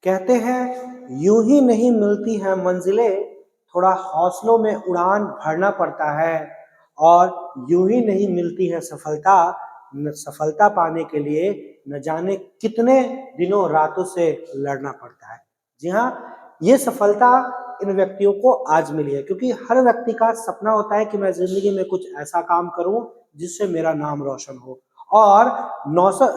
कहते हैं यूं ही नहीं मिलती है मंजिलें, थोड़ा हौसलों में उड़ान भरना पड़ता है। और यूं ही नहीं मिलती है सफलता, सफलता पाने के लिए न जाने कितने दिनों रातों से लड़ना पड़ता है। जी हाँ, ये सफलता इन व्यक्तियों को आज मिली है, क्योंकि हर व्यक्ति का सपना होता है कि मैं जिंदगी में कुछ ऐसा काम करूं जिससे मेरा नाम रोशन हो। और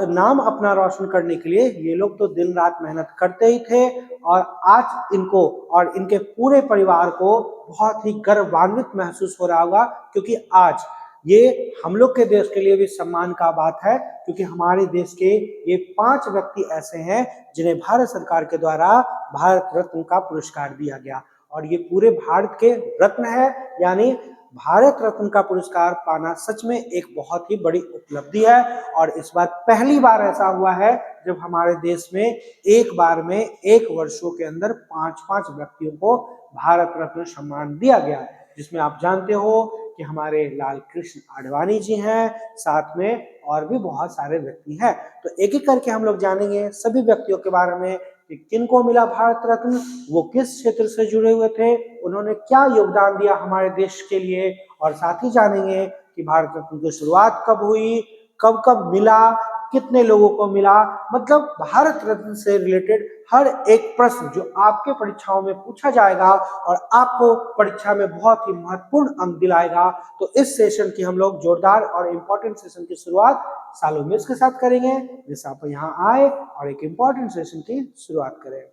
नाम अपना रोशन करने के लिए ये लोग तो दिन रात मेहनत करते ही थे। और आज इनको और इनके पूरे परिवार को बहुत ही गर्वान्वित महसूस हो रहा होगा, क्योंकि आज ये हम लोग के देश के लिए भी सम्मान का बात है, क्योंकि हमारे देश के ये 5 व्यक्ति ऐसे हैं जिन्हें भारत सरकार के द्वारा भारत रत्न का पुरस्कार दिया गया। और ये पूरे भारत के रत्न है, यानी भारत रत्न का पुरस्कार पाना सच में एक बहुत ही बड़ी उपलब्धि है। और इस बार पहली बार ऐसा हुआ है जब हमारे देश में एक बार में 1 वर्षों के अंदर 5-5 व्यक्तियों को भारत रत्न सम्मान दिया गया, जिसमें आप जानते हो कि हमारे लाल कृष्ण आडवाणी जी हैं, साथ में और भी बहुत सारे व्यक्ति हैं। तो एक एक करके हम लोग जानेंगे सभी व्यक्तियों के बारे में कि किनको मिला भारत रत्न, वो किस क्षेत्र से जुड़े हुए थे, उन्होंने क्या योगदान दिया हमारे देश के लिए। और साथ ही जानेंगे कि भारत रत्न की शुरुआत कब हुई, कब कब मिला, कितने लोगों को मिला। मतलब भारत रत्न से रिलेटेड हर एक प्रश्न जो आपके परीक्षाओं में पूछा जाएगा और आपको परीक्षा में बहुत ही महत्वपूर्ण अंक दिलाएगा। तो इस सेशन की हम लोग जोरदार और इम्पोर्टेंट सेशन की शुरुआत सालों मिस के साथ करेंगे, जिससे आप यहाँ आए और एक इम्पोर्टेंट सेशन की शुरुआत करें।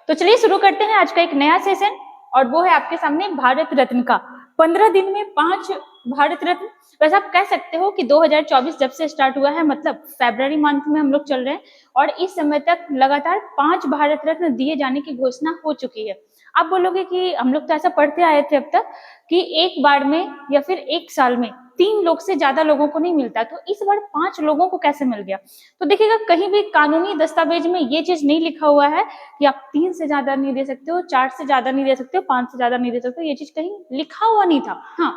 तो चलिए शुरू करते हैं आज का एक नया सेशन, और वो है आपके सामने भारत रत्न का। 15 दिन में 5 भारत रत्न। वैसे आप कह सकते हो कि 2024 जब से स्टार्ट हुआ है, मतलब फरवरी मंथ में हम लोग चल रहे हैं, और इस समय तक लगातार 5 भारत रत्न दिए जाने की घोषणा हो चुकी है। आप बोलोगे कि हम लोग तो ऐसा पढ़ते आए थे अब तक कि एक बार में या फिर एक साल में 3 लोग से ज्यादा लोगों को नहीं मिलता, तो इस बार 5 लोगों को कैसे मिल गया? तो देखिएगा, कहीं भी कानूनी दस्तावेज में ये चीज नहीं लिखा हुआ है कि आप 3 से ज्यादा नहीं दे सकते हो, 4 से ज्यादा नहीं दे सकते हो, 5 से ज्यादा नहीं दे सकते हो। ये चीज कहीं लिखा हुआ नहीं था। हाँ,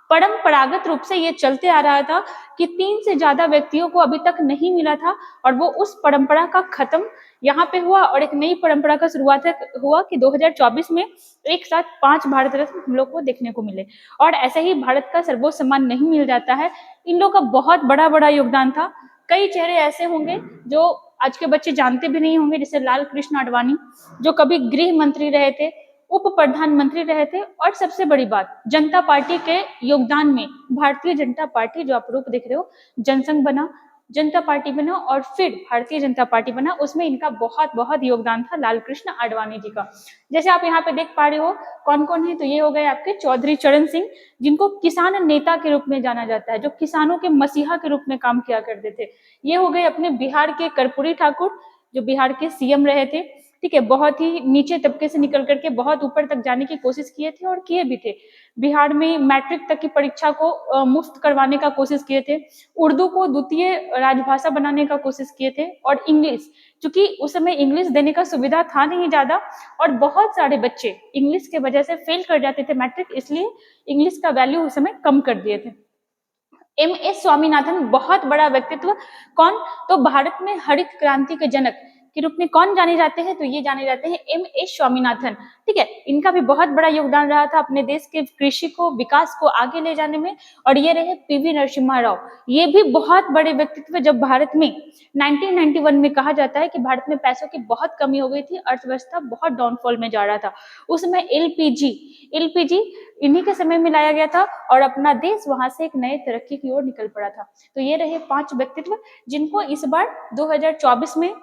परंपरागत रूप से ये चलते आ रहा था कि 3 से ज्यादा व्यक्तियों को अभी तक नहीं मिला था, और वो उस परंपरा का खत्म यहाँ पे हुआ और एक नई परंपरा का शुरुआत हुआ कि 2024 में एक साथ 5 भारत रत्न हम लोग को देखने को मिले। और ऐसे ही भारत का सर्वोच्च सम्मान नहीं मिल जाता है। इन लोगों का बहुत बड़ा बड़ा योगदान था। कई चेहरे ऐसे होंगे जो आज के बच्चे जानते भी नहीं होंगे, जैसे लाल कृष्ण आडवाणी, जो कभी गृह मंत्री रहे थे, उप प्रधानमंत्री रहे थे, और सबसे बड़ी बात, जनता पार्टी के योगदान में भारतीय जनता पार्टी, जो आप रूप देख रहे हो, जनसंघ बना, जनता पार्टी बना, और फिर भारतीय जनता पार्टी बना, उसमें इनका बहुत बहुत योगदान था लाल कृष्ण आडवाणी जी का। जैसे आप यहाँ पे देख पा रहे हो कौन कौन है, तो ये हो गए आपके चौधरी चरण सिंह, जिनको किसान नेता के रूप में जाना जाता है, जो किसानों के मसीहा के रूप में काम किया करते थे। ये हो गए अपने बिहार के कर्पूरी ठाकुर, जो बिहार के सीएम रहे थे। ठीक है, बहुत ही नीचे तबके से निकल करके बहुत ऊपर तक जाने की कोशिश किए थे, और किए भी थे। बिहार में मैट्रिक तक की परीक्षा को मुफ्त करवाने का कोशिश किए थे, उर्दू को द्वितीय राजभाषा बनाने का कोशिश किए थे, और इंग्लिश, क्योंकि उस समय इंग्लिश देने का सुविधा था नहीं ज्यादा, और बहुत सारे बच्चे इंग्लिश के वजह से फेल कर जाते थे मैट्रिक, इसलिए इंग्लिश का वैल्यू उस समय कम कर दिए थे। एम.एस. स्वामीनाथन, बहुत बड़ा व्यक्तित्व। कौन? तो भारत में हरित क्रांति के जनक के रूप में कौन जाने जाते हैं? तो ये जाने जाते हैं एम.एस. स्वामीनाथन। ठीक है, इनका भी बहुत बड़ा योगदान रहा था अपने देश के कृषि को, विकास को आगे ले जाने में। और ये रहे पीवी नरसिम्हा राव, ये भी बहुत बड़े व्यक्तित्व। जब भारत में 1991 में कहा जाता है कि भारत में पैसों की बहुत कमी हो गई थी, अर्थव्यवस्था बहुत डाउनफॉल में जा रहा था, उसमें एलपीजी इन्हीं के समय में लाया गया था, और अपना देश वहां से एक नए तरक्की की ओर निकल पड़ा था। तो ये रहे 5 व्यक्तित्व जिनको इस बार 2024 में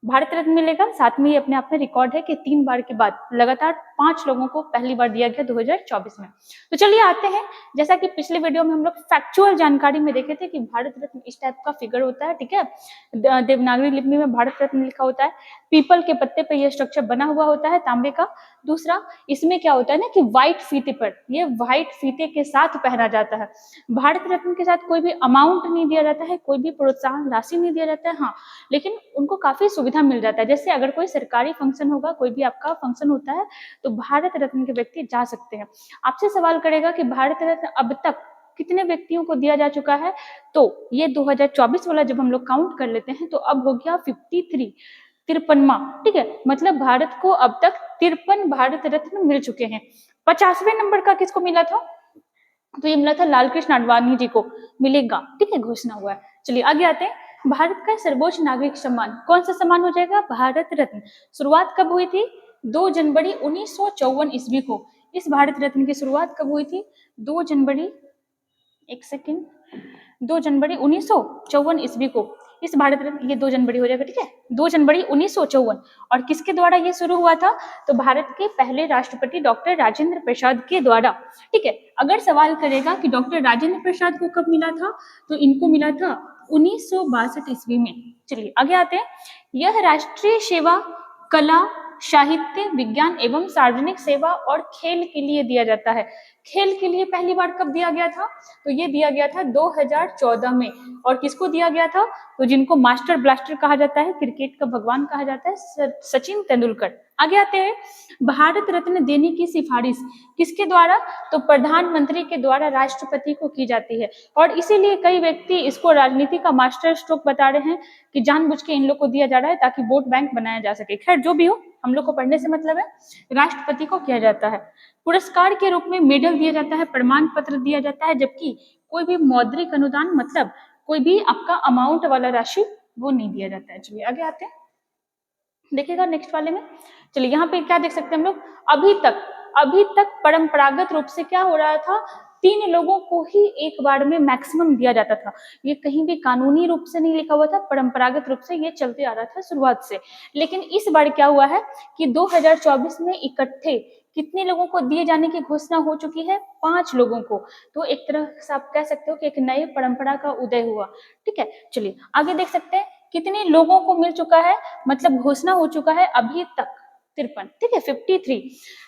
भारत रत्न मिलेगा। साथ में ये अपने आप में रिकॉर्ड है कि 3 बार के बाद लगातार 5 लोगों को पहली बार दिया गया 2024 में। तो चलिए आते हैं, जैसा कि पिछले वीडियो में हम लोग फैक्चुअल जानकारी में देखे थे कि भारत रत्न इस टाइप का फिगर होता है। ठीक है, देवनागरी लिपि में भारत रत्न लिखा होता है, पीपल के पत्ते पे ये स्ट्रक्चर बना हुआ होता है तांबे का। दूसरा, इसमें क्या होता है ना कि व्हाइट फीते पर, ये व्हाइट फीते के साथ पहना जाता है। भारत रत्न के साथ कोई भी अमाउंट नहीं दिया जाता है, कोई भी प्रोत्साहन राशि नहीं दिया जाता है। हाँ, लेकिन उनको काफी सुविधा मिल जाता है। जैसे अगर कोई सरकारी फंक्शन होगा, कोई भी आपका फंक्शन होता है, तो भारत रत्न के व्यक्ति जा सकते हैं। आपसे सवाल करेगा कि भारत रत्न अब तक कितने व्यक्तियों को दिया जा चुका है? तो ये 2024 वाला जब हम लोग काउंट कर लेते हैं तो अब हो गया 53, 53वां, ठीक है। मतलब भारत को अब तक 53 भारत रत्न मिल चुके हैं। 50वें नंबर का किसको मिला था? तो ये मिला था लाल कृष्ण आडवाणी जी को मिलेगा, ठीक है, घोषणा हुआ है। चलिए आगे आते हैं। भारत का सर्वोच्च नागरिक सम्मान कौन सा सम्मान हो जाएगा? भारत रत्न। शुरुआत कब हुई थी? 2 जनवरी 1954 ईस्वी को। इस भारत रत्न की शुरुआत कब हुई थी? 2 जनवरी, एक सेकेंड, 2 जनवरी 1954 ईस्वी को इस भारत रत्न, ये 2 जनवरी हो जाएगा, ठीक है, 2 जनवरी 1954। और किसके द्वारा ये शुरू हुआ था? तो भारत के पहले राष्ट्रपति डॉक्टर राजेंद्र प्रसाद के द्वारा, ठीक है। अगर सवाल करेगा कि डॉक्टर राजेंद्र प्रसाद को कब मिला था, तो इनको मिला था 1962 ईस्वी में। चलिए आगे आते हैं। यह राष्ट्रीय सेवा कला, साहित्य, विज्ञान एवं सार्वजनिक सेवा और खेल के लिए दिया जाता है। खेल के लिए पहली बार कब दिया गया था? तो ये दिया गया था 2014 में। और किसको दिया गया था? तो जिनको मास्टर ब्लास्टर कहा जाता है, क्रिकेट का भगवान कहा जाता है, सचिन तेंदुलकर। आगे आते हैं। भारत रत्न देने की सिफारिश किसके द्वारा? तो प्रधानमंत्री के द्वारा राष्ट्रपति को की जाती है। और इसीलिए कई व्यक्ति इसको राजनीति का मास्टर स्ट्रोक बता रहे हैं कि जानबूझ के इन लोग को दिया जा रहा है ताकि वोट बैंक बनाया जा सके। खैर जो भी हो, हम लोग को पढ़ने से मतलब है, राष्ट्रपति को किया जाता है। पुरस्कार के रूप में मेडल दिया जाता है, प्रमाण पत्र दिया जाता है, जबकि कोई भी मौद्रिक अनुदान, मतलब कोई भी आपका अमाउंट वाला राशि, वो नहीं दिया जाता है। चलिए आगे आते हैं, देखिएगा नेक्स्ट वाले में। चलिए यहाँ पे क्या देख सकते हैं हम लोग, अभी तक परंपरागत रूप से क्या हो रहा था? 3 लोगों को ही एक बार में मैक्सिमम दिया जाता था। ये कहीं भी कानूनी रूप से नहीं लिखा हुआ था, परंपरागत रूप से ये चलते आ रहा था शुरुआत से। लेकिन इस बार क्या हुआ है कि 2024 में इकट्ठे कितने लोगों को दिए जाने की घोषणा हो चुकी है? 5 लोगों को। तो एक तरह से आप कह सकते हो कि एक नए परंपरा का उदय हुआ, ठीक है। चलिए आगे देख सकते हैं कितने लोगों को मिल चुका है, मतलब घोषणा हो चुका है अभी तक 53, ठीक है, 53।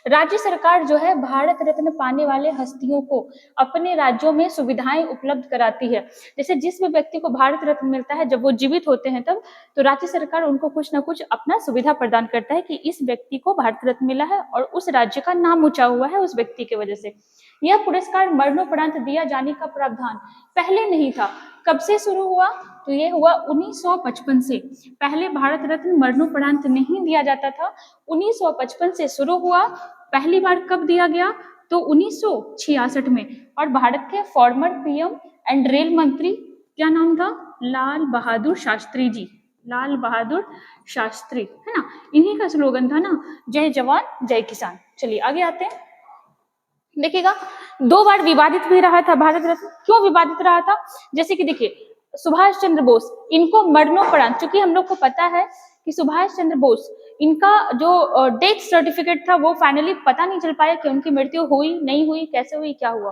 राज्य सरकार जो है भारत रत्न पाने वाले हस्तियों को अपने राज्यों में सुविधाएं उपलब्ध कराती है। जैसे जिस भी व्यक्ति को भारत रत्न मिलता है, जब वो जीवित होते हैं तब, तो राज्य सरकार उनको कुछ ना कुछ अपना सुविधा प्रदान करता है कि इस व्यक्ति को भारत रत्न मिला है और उस राज्य का नाम ऊंचा हुआ है उस व्यक्ति की वजह से। यह पुरस्कार मरणोपरांत दिया जाने का प्रावधान पहले नहीं था। कब से शुरू हुआ? तो ये हुआ 1955 से। पहले भारत रत्न मरणोपरांत नहीं दिया जाता था, 1955 से शुरू हुआ। पहली बार कब दिया गया? तो 1966 में। और भारत के फॉर्मर पीएम एंड रेल मंत्री, क्या नाम था? लाल बहादुर शास्त्री जी, लाल बहादुर शास्त्री, है ना, इन्हीं का स्लोगन था ना, जय जवान जय किसान। चलिए आगे आते हैं, देखिएगा 2 बार विवादित भी रहा था भारत रत्न। क्यों विवादित रहा था? जैसे कि देखिए सुभाष चंद्र बोस, इनको मरणोपरांत, चूंकि हम लोग को पता है कि सुभाष चंद्र बोस, इनका जो डेथ सर्टिफिकेट था वो फाइनली पता नहीं चल पाया कि उनकी मृत्यु हुई नहीं हुई, कैसे हुई, क्या हुआ।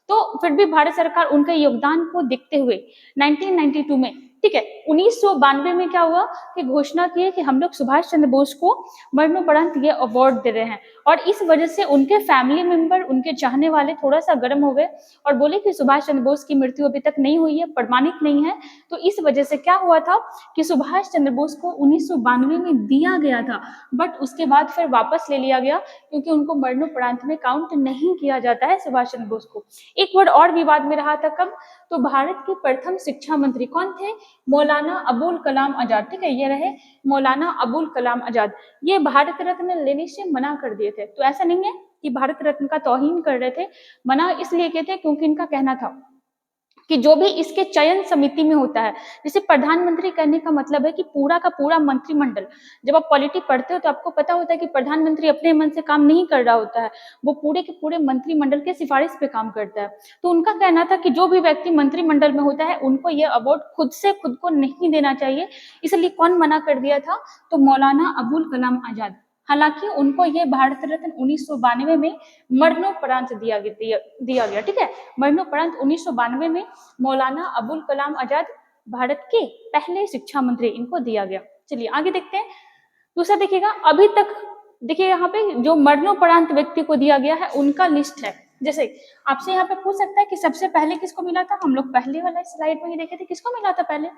तो फिर भी भारत सरकार उनके योगदान को देखते हुए 1992 में, ठीक है, 1992 में क्या हुआ कि घोषणा की है कि हम लोग सुभाष चंद्र बोस को मरणोपरांत ये अवार्ड दे रहे हैं। और इस वजह से उनके फैमिली मेंबर, उनके चाहने वाले थोड़ा सा गर्म हो गए और बोले कि सुभाष चंद्र बोस की मृत्यु अभी तक नहीं हुई है, प्रमाणित नहीं है। तो इस वजह से क्या हुआ था कि सुभाष चंद्र बोस को 1992 में दिया गया था, बट उसके बाद फिर वापस ले लिया गया क्योंकि उनको मरणोपरांत में काउंट नहीं किया जाता है सुभाष चंद्र बोस को। एक वर्ड और विवाद में रहा था, कब? तो भारत के प्रथम शिक्षा मंत्री कौन थे? मौलाना अबुल कलाम आजाद, ठीक है, ये रहे मौलाना अबुल कलाम आजाद। ये भारत रत्न लेने से मना कर दिए थे। तो ऐसा नहीं है कि भारत रत्न का तौहीन कर रहे थे, मना इसलिए किए थे क्योंकि इनका कहना था कि जो भी इसके चयन समिति में होता है, जैसे प्रधानमंत्री कहने का मतलब है कि पूरा का पूरा मंत्रिमंडल, जब आप पॉलिटी पढ़ते हो तो आपको पता होता है कि प्रधानमंत्री अपने मन से काम नहीं कर रहा होता है, वो पूरे के पूरे मंत्रिमंडल के सिफारिश पे काम करता है। तो उनका कहना था कि जो भी व्यक्ति मंत्रिमंडल में होता है उनको ये अवार्ड खुद से खुद को नहीं देना चाहिए। इसलिए कौन मना कर दिया था? तो मौलाना अबुल कलाम आजाद। हालांकि उनको ये भारत रत्न 1992 में मरणोपरांत दिया गया, ठीक है, मरणोपरांत 1992 में मौलाना अबुल कलाम आजाद, भारत के पहले शिक्षा मंत्री, इनको दिया गया। चलिए आगे देखते हैं। दूसरा देखिएगा, अभी तक देखिए यहाँ पे जो मरणोपरांत व्यक्ति को दिया गया है उनका लिस्ट है। जैसे आपसे यहाँ पे पूछ सकता है कि सबसे पहले किसको मिला था? हम लोग पहले वाला स्लाइड में ही देखे थे, किसको मिला था पहले?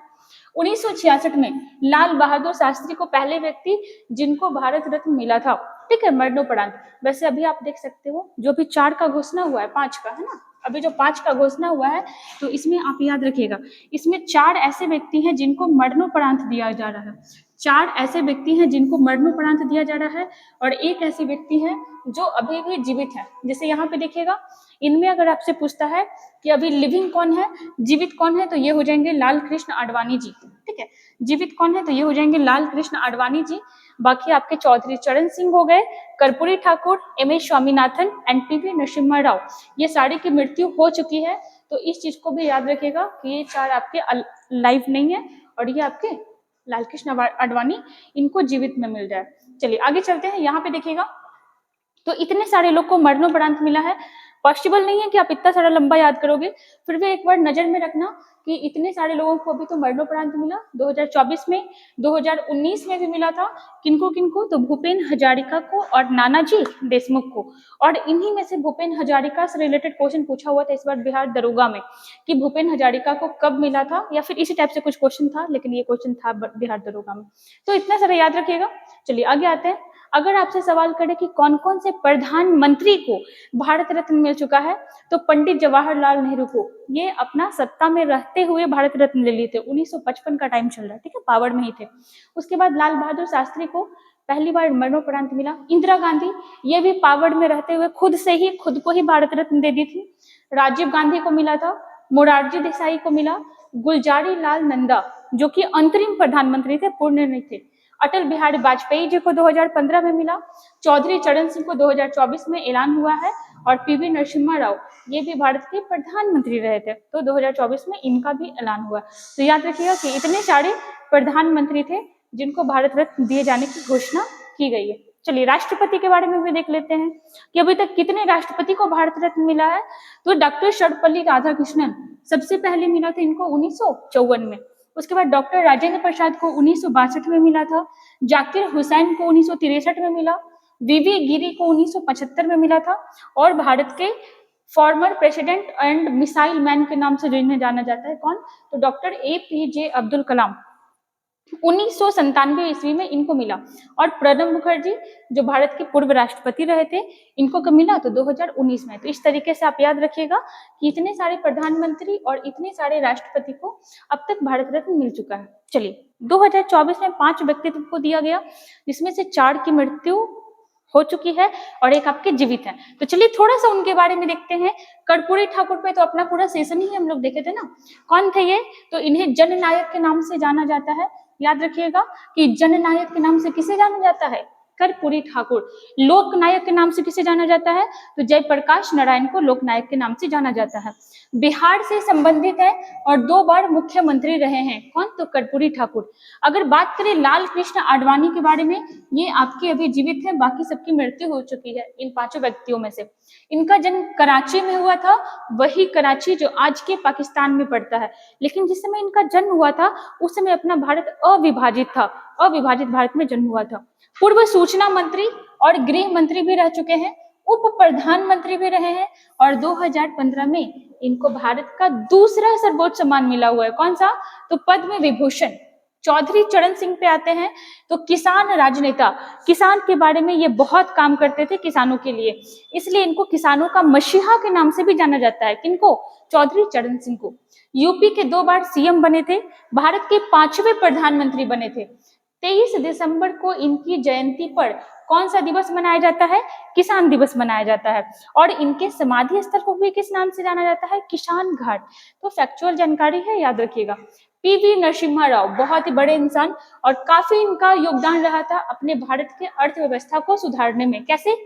1966 में लाल बहादुर शास्त्री को पहले व्यक्ति जिनको भारत रत्न मिला था, ठीक है, मरणोपरांत। वैसे अभी आप देख सकते हो जो भी 4 का घोषणा हुआ है, 5 का, है ना, अभी जो 5 का घोषणा हुआ है, तो इसमें आप याद रखिएगा, इसमें 4 ऐसे व्यक्ति हैं जिनको मरणोपरांत दिया जा रहा है। 4 ऐसे व्यक्ति हैं जिनको मरणोपरांत दिया जा रहा है और एक ऐसे व्यक्ति है जो अभी भी जीवित है। जैसे यहाँ पे देखिएगा, इनमें अगर आपसे पूछता है कि अभी लिविंग कौन है, जीवित कौन है, तो ये हो जाएंगे लाल कृष्ण आडवाणी जी। ठीक है, जीवित कौन है, तो ये हो जाएंगे लाल कृष्ण आडवाणी जी। बाकी आपके चौधरी चरण सिंह हो गए, Karpoori Thakur, MS. Swaminathan and PV. Narasimha Rao, ये सारी की मृत्यु हो चुकी है। तो इस चीज को भी याद रखिएगा कि ये 4 आपके लाइव नहीं है और ये आपके लाल कृष्ण आडवाणी, इनको जीवित में मिल जाए। चलिए आगे चलते हैं। यहाँ पे देखिएगा, तो इतने सारे लोग को मरणोपरांत मिला है। पॉसिबल नहीं है कि आप इतना सारा लंबा याद करोगे, फिर भी एक बार नजर में रखना कि इतने सारे लोगों को अभी तो मरणोपरांत मिला 2024 में, 2019 में भी मिला था। किनको किनको, तो भूपेन हजारिका को और नानाजी देशमुख को। और इन्हीं में से भूपेन हजारिका से रिलेटेड क्वेश्चन पूछा हुआ था इस बार बिहार दरोगा में कि भूपेन हजारिका को कब मिला था, या फिर इसी टाइप से कुछ क्वेश्चन था, लेकिन ये क्वेश्चन था बिहार दरोगा में। तो इतना सारा याद रखिएगा। चलिए आगे आते हैं। अगर आपसे सवाल करें कि कौन कौन से प्रधानमंत्री को भारत रत्न मिल चुका है, तो पंडित जवाहरलाल नेहरू को, ये अपना सत्ता में रहते हुए भारत रत्न ले लिए थे। 1955 का टाइम चल रहा है, ठीक है, पावर में ही थे। उसके बाद लाल बहादुर शास्त्री को पहली बार मरणोपरांत मिला। इंदिरा गांधी, ये भी पावर में रहते हुए खुद को ही भारत रत्न दे दी थी। राजीव गांधी को मिला था, मोरारजी देसाई को मिला, गुलजारी लाल नंदा जो कि अंतरिम प्रधानमंत्री थे, पूर्ण नहीं थे। अटल बिहारी वाजपेयी जी को 2015 में मिला। चौधरी चरण सिंह को 2024 में ऐलान हुआ है। और पी.वी. नरसिम्हा राव, ये भी भारत के प्रधानमंत्री रहे थे, तो 2024 में इनका भी ऐलान हुआ। तो याद रखिएगा कि इतने सारे प्रधानमंत्री थे जिनको भारत रत्न दिए जाने की घोषणा की गई है। चलिए राष्ट्रपति के बारे में भी देख लेते हैं कि अभी तक कितने राष्ट्रपति को भारत रत्न मिला है। तो डॉक्टर सर्वपल्ली राधाकृष्णन सबसे पहले मिला था इनको 1954 में। उसके बाद डॉक्टर राजेंद्र प्रसाद को 1962 में मिला था। जाकिर हुसैन को 1963 में मिला। वी.वी. गिरी को 1975 में मिला था। और भारत के former president and missile man के नाम से जिन्हें जाना जाता है, कौन, तो डॉक्टर ए.पी.जे. अब्दुल कलाम, 1997 ईस्वी में इनको मिला। और प्रणब मुखर्जी जो भारत के पूर्व राष्ट्रपति रहे थे, इनको कब मिला, तो 2019 में। तो इस तरीके से आप याद रखिएगा कि इतने सारे प्रधानमंत्री और इतने सारे राष्ट्रपति को अब तक भारत रत्न मिल चुका है। चलिए 2024 में 5 व्यक्तित्व को दिया गया, जिसमें से 4 की मृत्यु हो चुकी है और एक आपके जीवित है। तो चलिए थोड़ा सा उनके बारे में देखते हैं। कर्पूरी ठाकुर पे तो अपना पूरा सेशन ही हम लोग देखे थे ना। कौन थे ये, तो इन्हें जननायक के नाम से जाना जाता है। याद रखिएगा कि जननायक के नाम से किसे जाना जाता है, कर्पूरी ठाकुर। लोकनायक के नाम से किसे जाना जाता है, तो जयप्रकाश नारायण को लोकनायक के नाम से जाना जाता है। बिहार से संबंधित है और 2 बार मुख्यमंत्री रहे हैं, कौन, तो कर्पूरी ठाकुर। अगर बात करें लाल कृष्ण आडवाणी के बारे में, ये आपके अभी जीवित है, बाकी सबकी मृत्यु हो चुकी है इन 5 व्यक्तियों में से। इनका जन्म कराची में हुआ था, वही कराची जो आज के पाकिस्तान में पड़ता है। लेकिन जिस समय इनका जन्म हुआ था उस समय अपना भारत अविभाजित था, अविभाजित भारत में जन्म हुआ था। पूर्व सूचना मंत्री और गृह मंत्री भी रह चुके हैं, उप प्रधानमंत्री भी रहे हैं। और 2015 में इनको भारत का दूसरा सर्वोच्च सम्मान मिला हुआ है, कौन सा, तो पद्म विभूषण। चौधरी चरण सिंह पे आते हैं, तो किसान राजनेता, किसान के बारे में ये बहुत काम करते थे किसानों के लिए, इसलिए इनको किसानों का मसीहा के नाम से भी जाना जाता है। किनको, चौधरी चरण सिंह को। यूपी के 2 बार सीएम बने थे, भारत के 5वें प्रधानमंत्री बने थे। 23 दिसंबर को इनकी जयंती पर कौन सा दिवस मनाया जाता है, किसान दिवस मनाया जाता है। और इनके समाधि स्थल को भी किस नाम से जाना जाता है, किसान घाट। तो फैक्चुअल जानकारी है, याद रखिएगा। पी.वी. नरसिम्हा राव, बहुत ही बड़े इंसान और काफी इनका योगदान रहा था अपने भारत के अर्थव्यवस्था को सुधारने में। कैसे,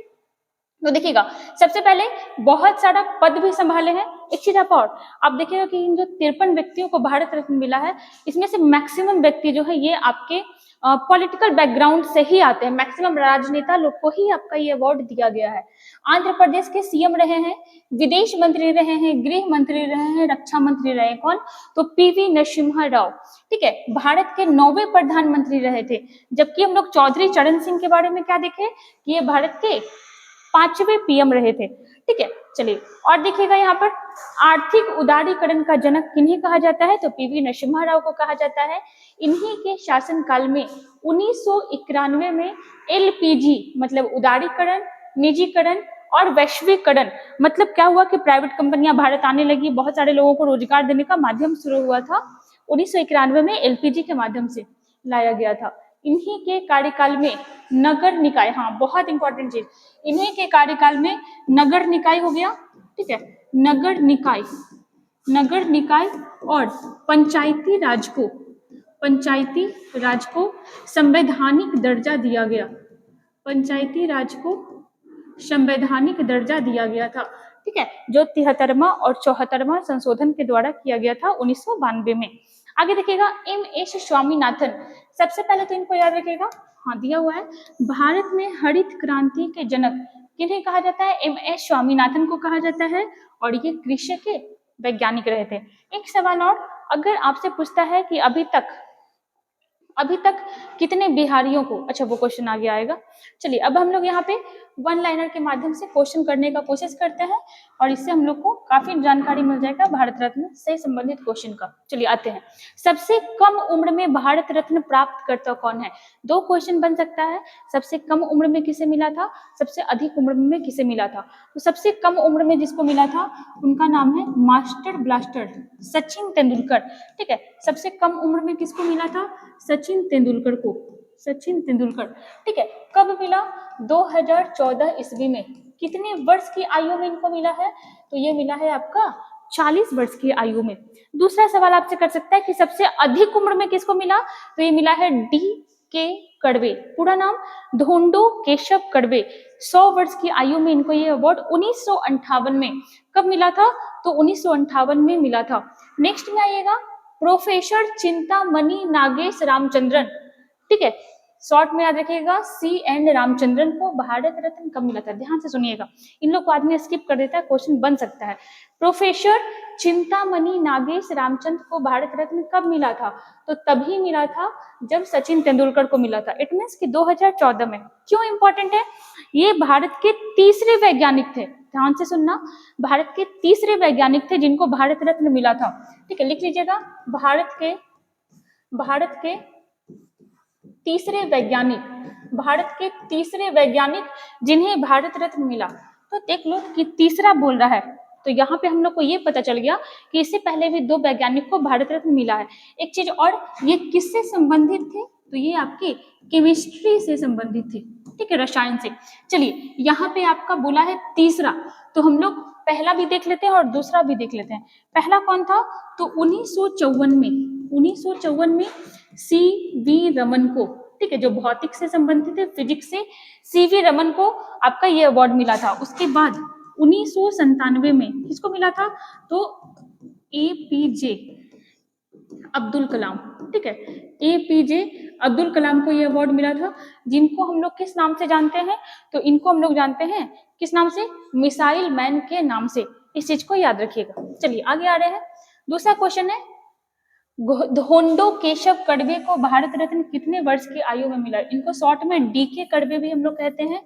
तो देखिएगा सबसे पहले बहुत सारा पद भी संभाले हैं। एक चीज आप देखिएगा कि इन जो 53 व्यक्तियों को भारत रत्न मिला है, इसमें से मैक्सिमम व्यक्ति जो है ये आपके पॉलिटिकल बैकग्राउंड से ही आते हैं। मैक्सिमम राजनेता लोग को ही आपका ये अवार्ड दिया गया है। आंध्र प्रदेश के सीएम रहे हैं, विदेश मंत्री रहे हैं, गृह मंत्री रहे हैं, रक्षा मंत्री रहे हैं, कौन, तो पी.वी. नरसिम्हा राव। ठीक है, भारत के 9वें प्रधानमंत्री रहे थे। जबकि हम लोग चौधरी चरण सिंह के बारे में क्या देखे कि ये भारत के 5वें पीएम रहे थे। ठीक है, चलिए और देखिएगा यहाँ पर आर्थिक उदारीकरण का जनक किन्हें कहा जाता है, तो पी.वी. नरसिम्हा राव को कहा जाता है। इन्हीं के शासनकाल में 1991 में एलपीजी मतलब उदारीकरण, निजीकरण और वैश्वीकरण, मतलब क्या हुआ कि प्राइवेट कंपनियां भारत आने लगी, बहुत सारे लोगों को रोजगार देने का माध्यम शुरू हुआ था 1991 में एलपीजी के माध्यम से लाया गया था। इन्हीं के कार्यकाल में नगर निकाय, हाँ बहुत इंपॉर्टेंट चीज, इन्हीं के कार्यकाल में नगर निकाय हो गया, ठीक है, नगर निकाय और पंचायती राज को संवैधानिक दर्जा दिया गया, पंचायती राज को संवैधानिक दर्जा दिया गया था, ठीक है, जो 73वां और 74वां संशोधन के द्वारा किया गया था 1992 में। आगे देखिएगा एम.एस. स्वामीनाथन, सबसे पहले तो इनको याद रखिएगा, हाँ दिया हुआ है, भारत में हरित क्रांति के जनक किन्हें कहा जाता है? एम.एस. स्वामीनाथन को कहा जाता है, और ये कृषि के वैज्ञानिक रहे थे। एक सवाल और, अगर आपसे पूछता है कि अभी तक कितने बिहारियों को, अच्छा वो क्वेश्चन आगे आएगा। चलिए अब हम लोग यहाँ पे वन लाइनर के माध्यम से क्वेश्चन करने का कोशिश करते हैं, और इससे हम लोग को काफी जानकारी मिल जाएगा भारत रत्न से संबंधित क्वेश्चन का। चलिए आते हैं, सबसे कम उम्र में भारत रत्न प्राप्त करता कौन है? दो क्वेश्चन बन सकता है, सबसे कम उम्र में किसे मिला था, सबसे अधिक उम्र में किसे मिला था। तो सबसे कम उम्र में जिसको मिला था उनका नाम है मास्टर ब्लास्टर सचिन तेंदुलकर, ठीक है, सबसे कम उम्र में किसको मिला था? सचिन तेंदुलकर, ठीक है। कब मिला? 2014 ईस्वी में। कितने वर्ष की आयु में इनको मिला है? तो ये मिला है आपका 40 वर्ष की आयु में। दूसरा सवाल आपसे कर सकता है कि सबसे अधिक उम्र में किसको मिला? तो ये मिला है D.K. कड़वे, पूरा नाम धोंडो केशव कड़वे। 100 वर्ष की आयु में इनको ये अवार्ड 1958 में, कब मिला था? तो 1958 में मिला था। नेक्स्ट में आइएगा प्रोफेसर चिंतामणि नागेश रामचंद्रन, ठीक है, शॉर्ट में याद रखिएगा C.N. रामचंद्रन को भारत रत्न कब मिला था? ध्यान से सुनिएगा, इन लोग को आदमी स्किप कर देता है, क्वेश्चन बन सकता है। प्रोफेसर चिंतामणि नागेश रामचंद्र को भारत रत्न कब मिला था? तो तभी मिला था जब सचिन तेंदुलकर को मिला था। इट मीन्स कि 2014 में। क्यों इंपॉर्टेंट है? ये भारत के तीसरे वैज्ञानिक थे, ध्यान से सुनना, भारत के तीसरे वैज्ञानिक थे जिनको भारत रत्न मिला था, ठीक है, लिख लीजिएगा, भारत के तीसरे वैज्ञानिक जिन्हें भारत रत्न मिला। तो देख लो कि तीसरा बोल रहा है, तो यहाँ पे हम लोग को ये पता चल गया कि इससे पहले भी 2 वैज्ञानिक को भारत रत्न मिला है। एक चीज और, ये किससे संबंधित थे? तो ये आपके केमिस्ट्री से संबंधित थे, ठीक है, रसायन से। चलिए यहाँ पे आपका बोला है तीसरा, तो हम लोग पहला भी देख लेते हैं और दूसरा भी देख लेते हैं। पहला कौन था? तो 1954 में C.V. रमन को, ठीक है, जो भौतिक से संबंधित है, फिजिक्स से, C.V. रमन को आपका ये अवार्ड मिला था। उसके बाद 1997 में किसको मिला था? तो APJ अब्दुल कलाम, ठीक है, APJ अब्दुल कलाम को ये अवार्ड मिला था, जिनको हम लोग किस नाम से जानते हैं? तो इनको हम लोग जानते हैं किस नाम से? मिसाइल मैन के नाम से। इस चीज को याद रखिएगा। चलिए आगे आ रहे हैं, दूसरा क्वेश्चन है, धोंडो केशव कड़वे को भारत रत्न कितने वर्ष की आयु में मिला? इनको शॉर्ट में D.K. कड़वे भी हम लोग कहते हैं,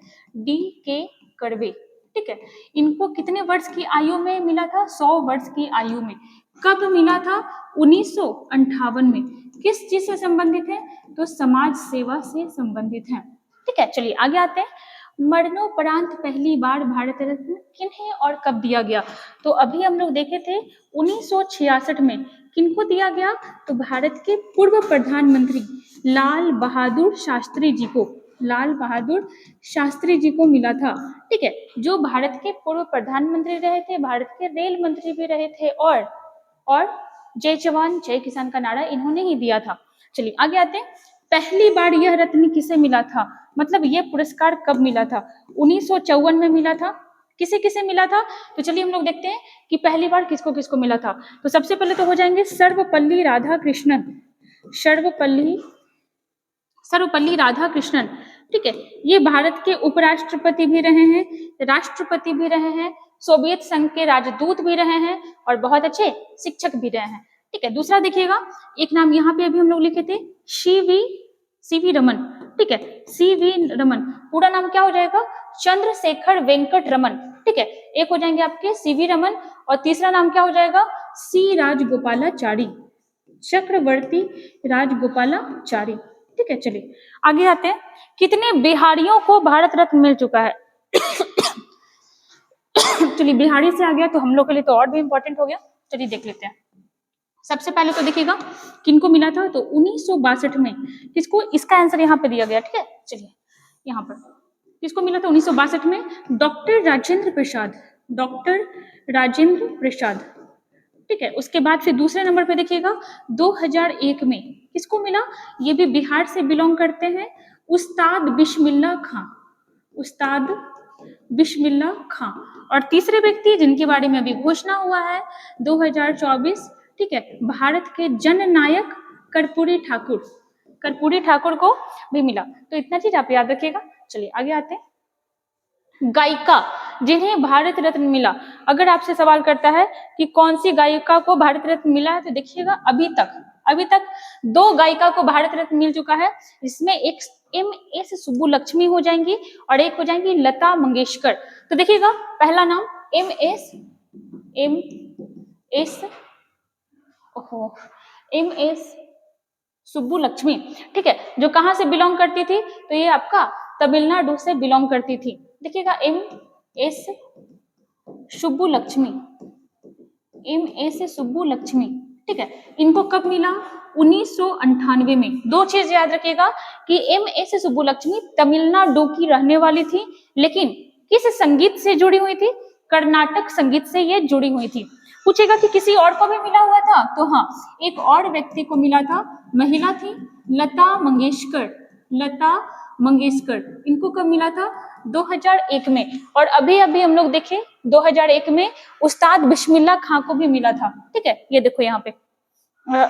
D.K. कड़वे, ठीक है, इनको कितने वर्ष की आयु में मिला था? 100 वर्ष की आयु में। कब मिला था? 1958 में। किस चीज से संबंधित है? तो समाज सेवा से संबंधित है, ठीक है। चलिए आगे आते हैं, मरणोपरांत पहली बार भारत रत्न किन्हें और कब दिया गया? तो अभी हम लोग देखे थे 1966 में किनको दिया गया? तो भारत के पूर्व प्रधानमंत्री लाल बहादुर शास्त्री जी को मिला था, ठीक है, जो भारत के पूर्व प्रधानमंत्री रहे थे, भारत के रेल मंत्री भी रहे थे, और जय जवान जय किसान का नारा इन्होंने ही दिया था। चलिए आगे आते हैं, पहली बार यह रत्न किसे मिला था? मतलब ये पुरस्कार कब मिला था? 1954 में मिला था। किसे किसे मिला था? तो चलिए हम लोग देखते हैं कि पहली बार किसको किसको मिला था। तो सबसे पहले तो हो जाएंगे सर्वपल्ली राधाकृष्णन, ठीक है, ये भारत के उपराष्ट्रपति भी रहे हैं, राष्ट्रपति भी रहे हैं, सोवियत संघ के राजदूत भी रहे हैं, और बहुत अच्छे शिक्षक भी रहे हैं, ठीक है। दूसरा देखिएगा, एक नाम यहाँ पे अभी हम लोग लिखे थे, सीवी रमन, ठीक है, सीवी रमन, पूरा नाम क्या हो जाएगा? चंद्रशेखर वेंकट रमन, ठीक है, एक हो जाएंगे आपके सीवी रमन, और तीसरा नाम क्या हो जाएगा? सी राजगोपालाचारी, चक्रवर्ती राजगोपालाचारी, ठीक है। चलिए आगे आते हैं, कितने बिहारियों को भारत रत्न मिल चुका है? चलिए बिहारी से आ गया तो हम लोग के लिए तो और भी इंपॉर्टेंट हो गया। चलिए देख लेते हैं। सबसे पहले तो देखिएगा किनको मिला था, तो 1962 में। किसको? इसका आंसर यहाँ पे दिया गया, ठीक है। चलिए यहाँ पर किसको मिला था 1962 में? डॉक्टर राजेंद्र प्रसाद, डॉक्टर राजेंद्र प्रसाद, ठीक है। उसके बाद फिर दूसरे नंबर पे देखिएगा 2001 में किसको मिला? ये भी बिहार से बिलोंग करते हैं, उस्ताद बिस्मिल्लाह खां, उस्ताद बिस्मिल्लाह खां। और तीसरे व्यक्ति जिनके बारे में अभी घोषणा हुआ है 2024, ठीक है, भारत के जननायक कर्पूरी ठाकुर, कर्पूरी ठाकुर को भी मिला। तो इतना चीज आप याद रखिएगा। चलिए आगे आते हैं। गायिका जिन्हें भारत रत्न मिला, अगर आपसे सवाल करता है कि कौन सी गायिका को भारत रत्न मिला है, तो देखिएगा अभी तक 2 गायिका को भारत रत्न मिल चुका है, जिसमें एक MS सुब्बुलक्ष्मी हो जाएंगी और एक हो जाएंगी लता मंगेशकर। तो देखिएगा पहला नाम MS सुब्बुलक्ष्मी, ठीक है, जो कहां से बिलोंग करती थी? तो ये आपका तमिलनाडु से बिलोंग करती थी। देखिएगा MS सुब्बुलक्ष्मी, MS सुब्बुलक्ष्मी, ठीक है। इनको कब मिला? 1998 में। 2 चीज याद रखिएगा कि MS सुब्बुलक्ष्मी तमिलनाडु की रहने वाली थी, लेकिन किस संगीत से जुड़ी हुई थी? कर्नाटक संगीत से ये जुड़ी हुई थी। पूछेगा कि किसी और को भी मिला हुआ था, तो हाँ, एक और व्यक्ति को मिला था, महिला थी लता मंगेशकर, लता मंगेशकर। इनको कब मिला था? 2001 में। और अभी हम लोग देखें 2001 में उस्ताद बिस्मिल्लाह खां को भी मिला था, ठीक है। ये देखो यहाँ पे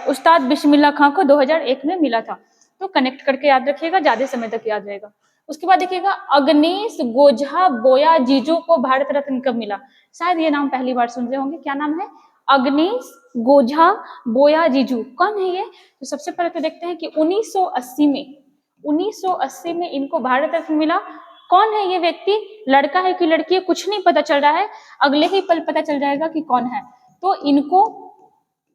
उस्ताद बिस्मिल्लाह खां को 2001 में मिला था। तो कनेक्ट करके याद रखिएगा, ज्यादा समय तक याद रहेगा। उसके बाद देखिएगा अग्नेश गोझा बोया जीजू को भारत रत्न कब मिला? शायद ये नाम पहली बार सुन रहे होंगे। क्या नाम है? अग्नेश गोझा बोया जीजू। कौन है ये? तो सबसे पहले तो देखते हैं कि 1980 में इनको भारत रत्न मिला। कौन है ये व्यक्ति? लड़का है कि लड़की है कुछ नहीं पता चल रहा है, अगले ही पल पता चल जाएगा कि कौन है। तो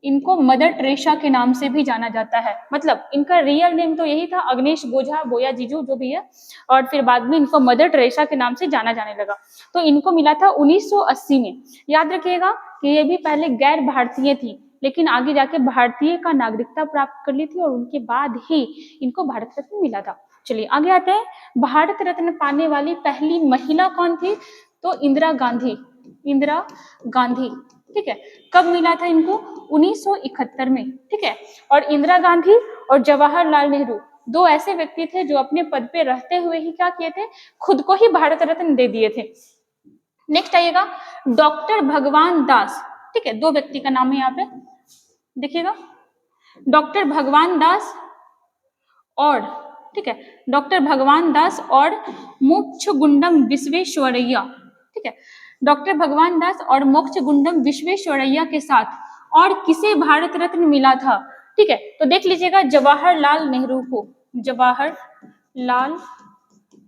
इनको मदर टेरेसा के नाम से भी जाना जाता है। मतलब इनका रियल नेम तो यही था, अग्नेश गोझा बोया जीजू जो भी है, और फिर बाद में इनको मदर टेरेसा के नाम से जाना जाने लगा। तो इनको मिला था 1980 में। याद रखिएगा कि ये भी पहले गैर भारतीय थी, लेकिन आगे जाके भारतीय का नागरिकता प्राप्त कर ली थी और उनके बाद ही इनको भारत रत्न मिला था। चलिए आगे आते हैं। भारत रत्न पाने वाली पहली महिला कौन थी? तो इंदिरा गांधी, इंदिरा गांधी, ठीक है। कब मिला था इनको? 1971 में, ठीक है। और इंदिरा गांधी और जवाहरलाल नेहरू 2 ऐसे व्यक्ति थे जो अपने पद पे रहते हुए ही क्या किए थे? खुद को ही भारत रत्न दे दिए थे। नेक्स्ट आइएगा डॉक्टर भगवान दास, ठीक है। 2 व्यक्ति का नाम है यहाँ पे, देखिएगा डॉक्टर भगवान दास और, ठीक है, डॉक्टर भगवान दास और मोक्षगुंडम विश्वेश्वरैया, ठीक है। डॉक्टर भगवान दास और मोक्षगुंडम विश्वेश्वरैया के साथ और किसे भारत रत्न मिला था? ठीक है, तो देख लीजिएगा जवाहरलाल नेहरू को, जवाहरलाल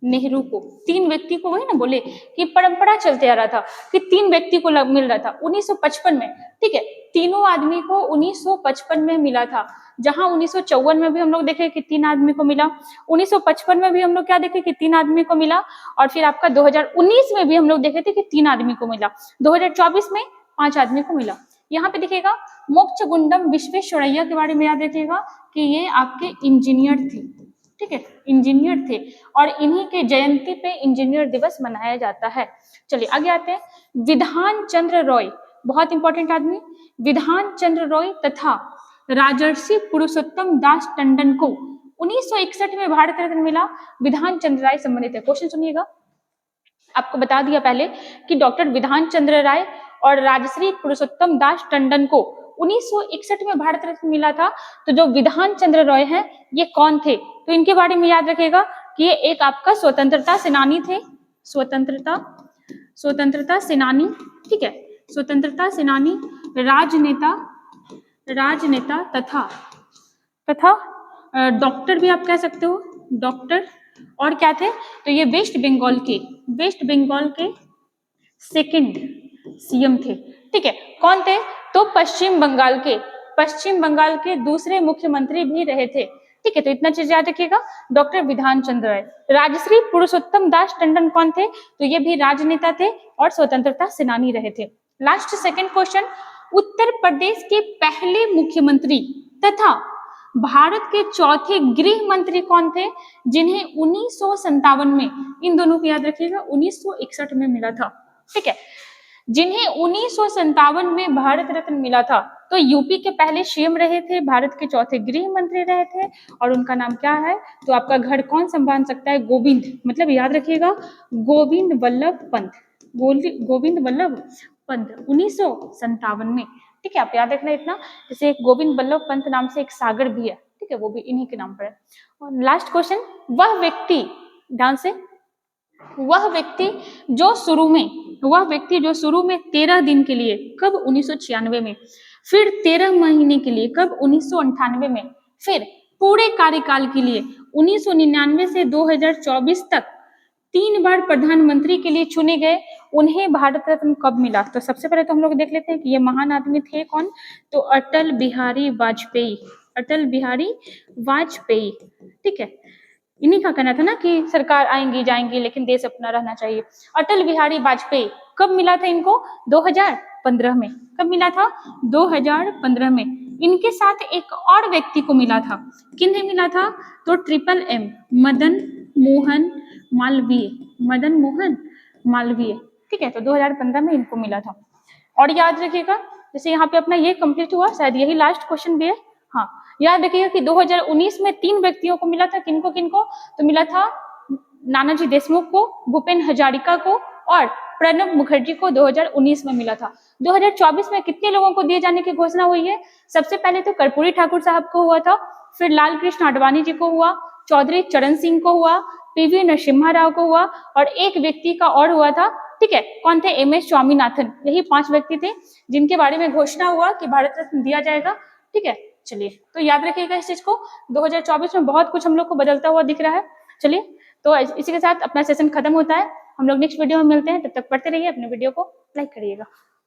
नेहरू को। 3 व्यक्ति को, वही ना बोले कि परंपरा चलते आ रहा था कि 3 व्यक्ति को मिल रहा था 1955 में, ठीक है। तीनों आदमी को 1955 में मिला था। जहां 1954 में भी हम लोग देखे कि 3 आदमी को मिला, 1955 में भी हम लोग क्या देखे कि 3 आदमी को मिला, और फिर आपका 2019 में भी हम लोग देखे थे कि 3 आदमी को मिला, 2024 में 5 आदमी को मिला। यहाँ पे देखिएगा मोक्षगुंडम विश्वेश्वरैया के बारे में याद रखिएगा कि ये आपके इंजीनियर थे, ठीक है, इंजीनियर थे, और इन्हीं के जयंती पे इंजीनियर दिवस मनाया जाता है। चलिए आगे आते हैं। विधान चंद्र रॉय, बहुत इंपॉर्टेंट आदमी, विधान चंद्र रॉय तथा राजर्षि पुरुषोत्तम दास टंडन को 1961 में भारत रत्न मिला। विधान चंद्र राय संबंधित है। क्वेश्चन सुनिएगा, आपको बता दिया पहले कि डॉक्टर विधान चंद्र राय और राजश्री पुरुषोत्तम दास टंडन को 1961 में भारत रत्न मिला था। तो जो विधान चंद्र रॉय हैं ये कौन थे? तो इनके बारे में याद रखिएगा कि ये एक आपका स्वतंत्रता सेनानी थे, स्वतंत्रता सेनानी, ठीक है, स्वतंत्रता सेनानी, राजनेता तथा डॉक्टर भी आप कह सकते हो, डॉक्टर। और क्या थे? तो ये वेस्ट बंगाल के सेकंड सीएम थे, ठीक है। कौन थे? तो पश्चिम बंगाल के दूसरे मुख्यमंत्री भी रहे थे, ठीक है, तो इतना चीज याद रखिएगा। डॉक्टर विधान चंद्र राय। राजश्री पुरुषोत्तम दास टंडन कौन थे? तो ये भी राजनेता थे और स्वतंत्रता सेनानी रहे थे। Last second question, Uttar Pradesh के पहले मुख्यमंत्री तथा भारत के चौथे गृह मंत्री कौन थे जिन्हें 1957 में, इन दोनों को याद रखिएगा, 1961 में मिला था, ठीक है, जिन्हें 1957 में भारत रत्न मिला था। तो यूपी के पहले सीएम रहे थे, भारत के चौथे गृह मंत्री रहे थे, और उनका नाम क्या है? तो आपका घर कौन संभाल सकता है? गोविंद, मतलब याद रखिएगा, गोविंद वल्लभ पंत, गोविंद वल्लभ पंत 1957 में, ठीक है, आप याद रखना इतना। जैसे गोविंद वल्लभ पंत नाम से एक सागर भी है, ठीक है, वो भी इन्हीं के नाम पर है। और लास्ट क्वेश्चन, वह व्यक्ति, ध्यान से, वह व्यक्ति जो शुरू में 13 दिन के लिए, कब? 1996 में, फिर 13 महीने के लिए, कब? 1998 में, फिर पूरे कार्यकाल के लिए 1999 से 2024 तक 3 बार प्रधानमंत्री के लिए चुने गए, उन्हें भारत रत्न कब मिला? तो सबसे पहले तो हम लोग देख लेते हैं कि ये महान आदमी थे कौन? तो अटल बिहारी वाजपेयी, अटल बिहारी वाजपेयी, ठीक है। इन्हीं का कहना था ना कि सरकार आएंगी जाएंगी लेकिन देश अपना रहना चाहिए। अटल बिहारी वाजपेयी, कब मिला था इनको? 2015 में। कब मिला था? 2015 में। इनके साथ एक और व्यक्ति को मिला था, किन्हें मिला था? तो ट्रिपल एम, मदन मोहन मालवीय, मदन मोहन मालवीय, ठीक है। तो 2015 में इनको मिला था। और याद रखिएगा, जैसे यहाँ पे अपना ये कंप्लीट हुआ, शायद यही लास्ट क्वेश्चन भी है, हाँ, याद रखिएगा कि 2019 में 3 व्यक्तियों को मिला था। किनको किनको? तो मिला था नानाजी देशमुख को, भूपेन हजारिका को और प्रणब मुखर्जी को 2019 में मिला था। 2024 में कितने लोगों को दिए जाने की घोषणा हुई है? सबसे पहले तो कर्पूरी ठाकुर साहब को हुआ था, फिर लाल कृष्ण आडवाणी जी को हुआ, चौधरी चरण सिंह को हुआ, पीवी नरसिम्हा राव को हुआ, और एक व्यक्ति का और हुआ था, ठीक है, कौन थे? MS स्वामीनाथन। यही 5 व्यक्ति थे जिनके बारे में घोषणा हुआ कि भारत रत्न दिया जाएगा, ठीक है। चलिए, तो याद रखिएगा इस चीज को। 2024 में बहुत कुछ हम लोग को बदलता हुआ दिख रहा है। चलिए, तो इसी के साथ अपना सेशन खत्म होता है। हम लोग नेक्स्ट वीडियो में मिलते हैं, तब तक पढ़ते रहिए, अपने वीडियो को लाइक करिएगा।